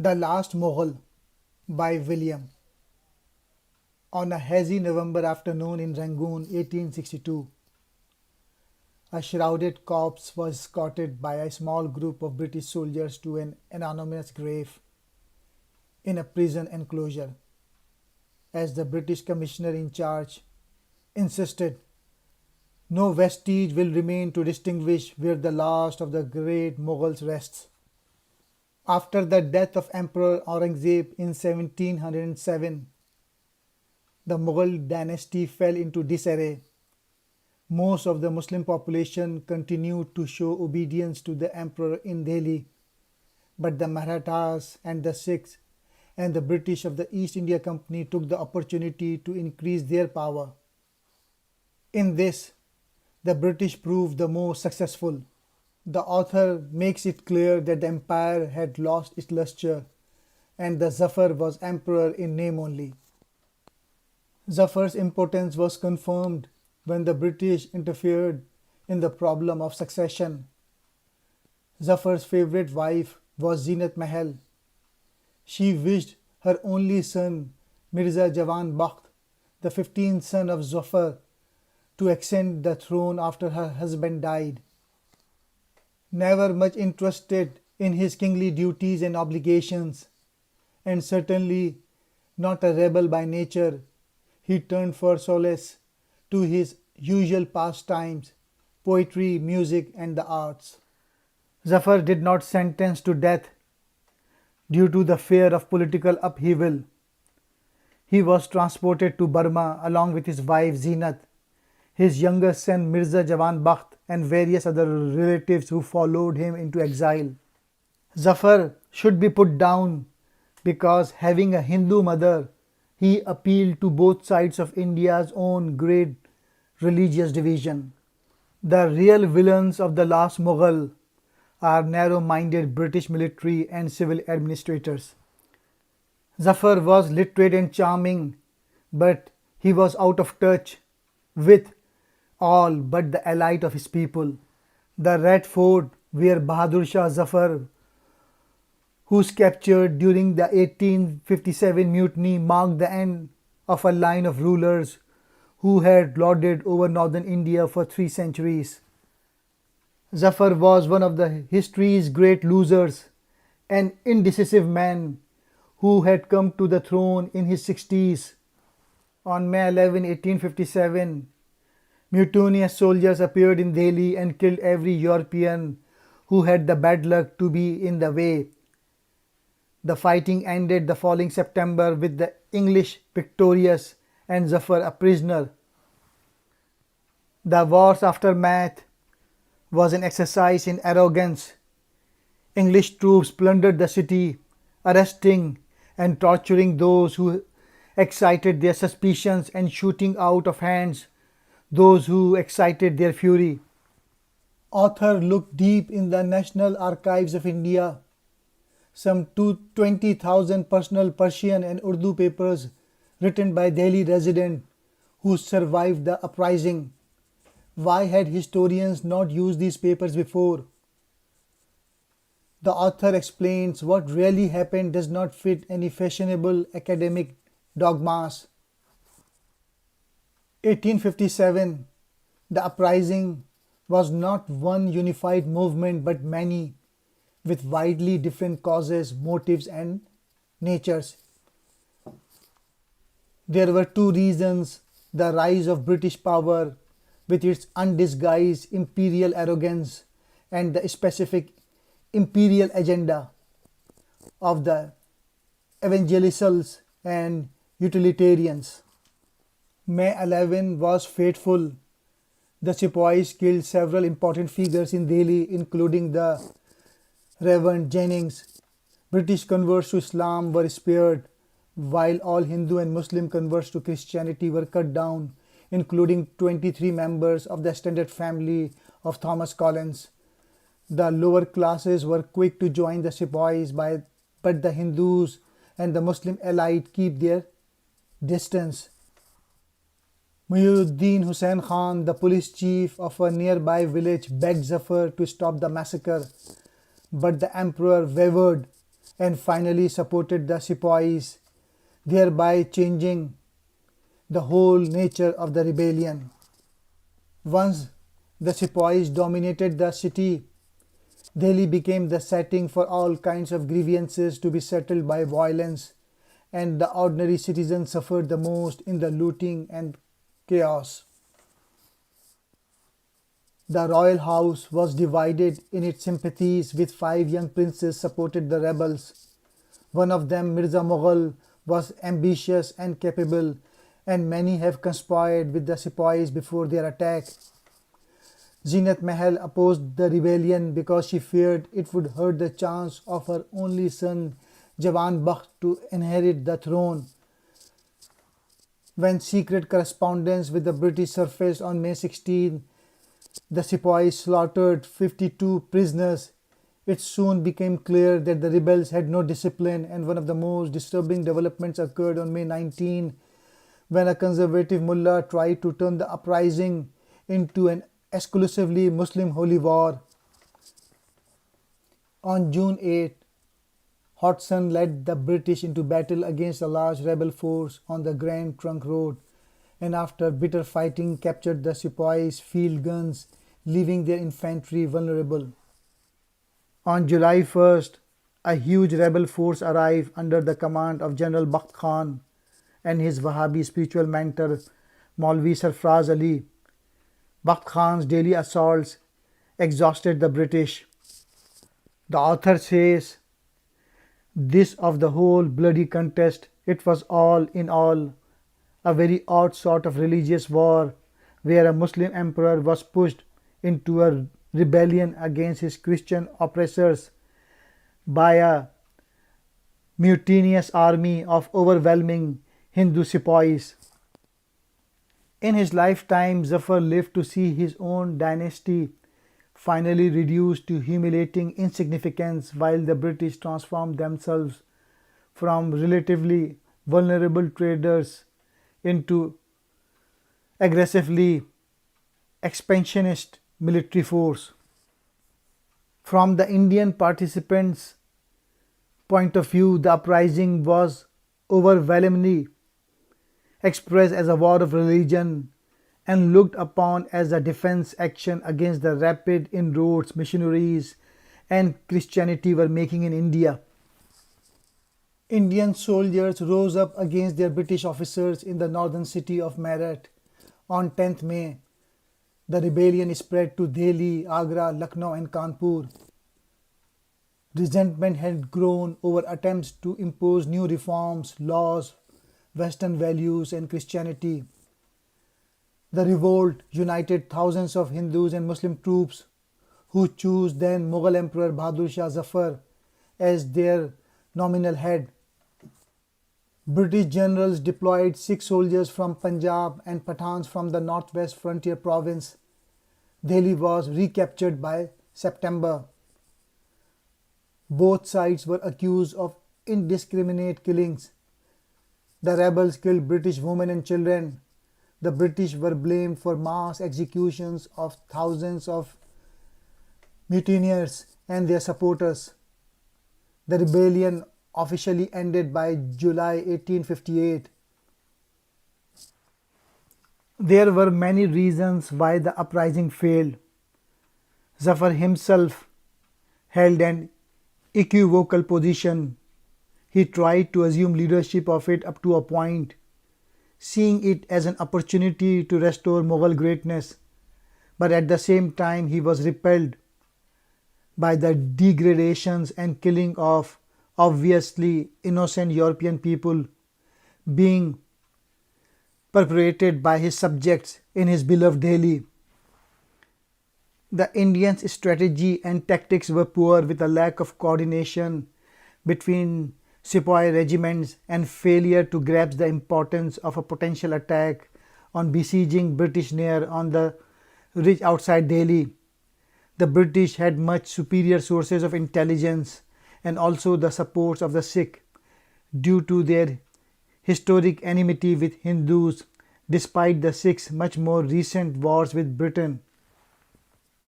The Last Mughal by William. On a hazy November afternoon in Rangoon, 1862, a shrouded corpse was escorted by a small group of British soldiers to an anonymous grave in a prison enclosure, as the British commissioner in charge insisted no vestige will remain to distinguish where the last of the great Mughals rests. After the death of Emperor Aurangzeb in 1707, the Mughal dynasty fell into disarray. Most of the Muslim population continued to show obedience to the emperor in Delhi, but the Marathas and the Sikhs and the British of the East India Company took the opportunity to increase their power. In this, the British proved the most successful. The author makes it clear that the empire had lost its luster and the Zafar was emperor in name only. Zafar's importance was confirmed when the British interfered in the problem of succession. Zafar's favorite wife was Zinat Mahal. She wished her only son, Mirza Jawan Bakht, the 15th son of Zafar, to ascend the throne after her husband died. Never much interested in his kingly duties and obligations, and certainly not a rebel by nature, he turned for solace to his usual pastimes, poetry, music, and the arts. Zafar did not sentence to death due to the fear of political upheaval. He was transported to Burma along with his wife Zinat, his younger son Mirza Jawan Bakht, and various other relatives who followed him into exile. Zafar should be put down because, having a Hindu mother, he appealed to both sides of India's own great religious division. The real villains of the last Mughal are narrow-minded British military and civil administrators. Zafar was literate and charming, but he was out of touch with all but the elite of his people. The Red Fort, where Bahadur Shah Zafar, who was captured during the 1857 mutiny, marked the end of a line of rulers who had lorded over northern India for 3 centuries. Zafar was one of the history's great losers, an indecisive man who had come to the throne in his 60s. On May 11, 1857, mutinous soldiers appeared in Delhi and killed every European who had the bad luck to be in the way. The fighting ended the following September with the English victorious and Zafar a prisoner. The war's aftermath was an exercise in arrogance. English troops plundered the city, arresting and torturing those who excited their suspicions and shooting out of hands those who excited their fury. Author looked deep in the National Archives of India. Some 20,000 personal Persian and Urdu papers written by Delhi residents who survived the uprising. Why had historians not used these papers before? The author explains what really happened does not fit any fashionable academic dogmas. 1857, the uprising was not one unified movement but many, with widely different causes, motives, and natures. There were two reasons: the rise of British power with its undisguised imperial arrogance and the specific imperial agenda of the evangelicals and utilitarians. May 11 was fateful. The sepoys killed several important figures in Delhi, including the Reverend Jennings. British converts to Islam were spared, while all Hindu and Muslim converts to Christianity were cut down, including 23 members of the extended family of Thomas Collins. The lower classes were quick to join the sepoys, but the Hindus and the Muslim elite keep their distance. Muhyiddin Hussain Khan, the police chief of a nearby village, begged Zafar to stop the massacre, but the emperor wavered and finally supported the Sepoys, thereby changing the whole nature of the rebellion. Once the Sepoys dominated the city, Delhi became the setting for all kinds of grievances to be settled by violence, and the ordinary citizens suffered the most in the looting and chaos. The royal house was divided in its sympathies with five young princes supported the rebels. One of them, Mirza Mughal, was ambitious and capable, and many have conspired with the sepoys before their attack. Zinat Mahal opposed the rebellion because she feared it would hurt the chance of her only son Jawan Bakht to inherit the throne. When secret correspondence with the British surfaced on May 16, the sepoys slaughtered 52 prisoners. It soon became clear that the rebels had no discipline, and one of the most disturbing developments occurred on May 19 when a conservative mullah tried to turn the uprising into an exclusively Muslim holy war. On June 8, Hodgson led the British into battle against a large rebel force on the Grand Trunk Road, and after bitter fighting captured the sepoys' field guns, leaving their infantry vulnerable. On July 1st, a huge rebel force arrived under the command of General Bakht Khan and his Wahhabi spiritual mentor Maulvi Sarfraz Ali. Bakht Khan's daily assaults exhausted the British. The author says, "This of the whole bloody contest, it was all in all a very odd sort of religious war, where a Muslim emperor was pushed into a rebellion against his Christian oppressors by a mutinous army of overwhelming Hindu sepoys." In his lifetime, Zafar lived to see his own dynasty finally reduced to humiliating insignificance, while the British transformed themselves from relatively vulnerable traders into aggressively expansionist military force. From the Indian participants' point of view, the uprising was overwhelmingly expressed as a war of religion and looked upon as a defense action against the rapid inroads missionaries and Christianity were making in India. Indian soldiers rose up against their British officers in the northern city of Meerut. On 10th May, the rebellion spread to Delhi, Agra, Lucknow and Kanpur. Resentment had grown over attempts to impose new reforms, laws, Western values and Christianity. The revolt united thousands of Hindus and Muslim troops who chose then Mughal Emperor Bahadur Shah Zafar as their nominal head. British generals deployed Sikh soldiers from Punjab and Pathans from the northwest frontier province. Delhi was recaptured by September. Both sides were accused of indiscriminate killings. The rebels killed British women and children. The British were blamed for mass executions of thousands of mutineers and their supporters. The rebellion officially ended by July 1858. There were many reasons why the uprising failed. Zafar himself held an equivocal position. He tried to assume leadership of it up to a point, seeing it as an opportunity to restore Mughal greatness, but at the same time he was repelled by the degradations and killing of obviously innocent European people being perpetrated by his subjects in his beloved Delhi. The Indians' strategy and tactics were poor, with a lack of coordination between sepoy regiments and failure to grasp the importance of a potential attack on besieging British near on the ridge outside Delhi. The British had much superior sources of intelligence and also the supports of the Sikh due to their historic enmity with Hindus, despite the Sikhs' much more recent wars with Britain.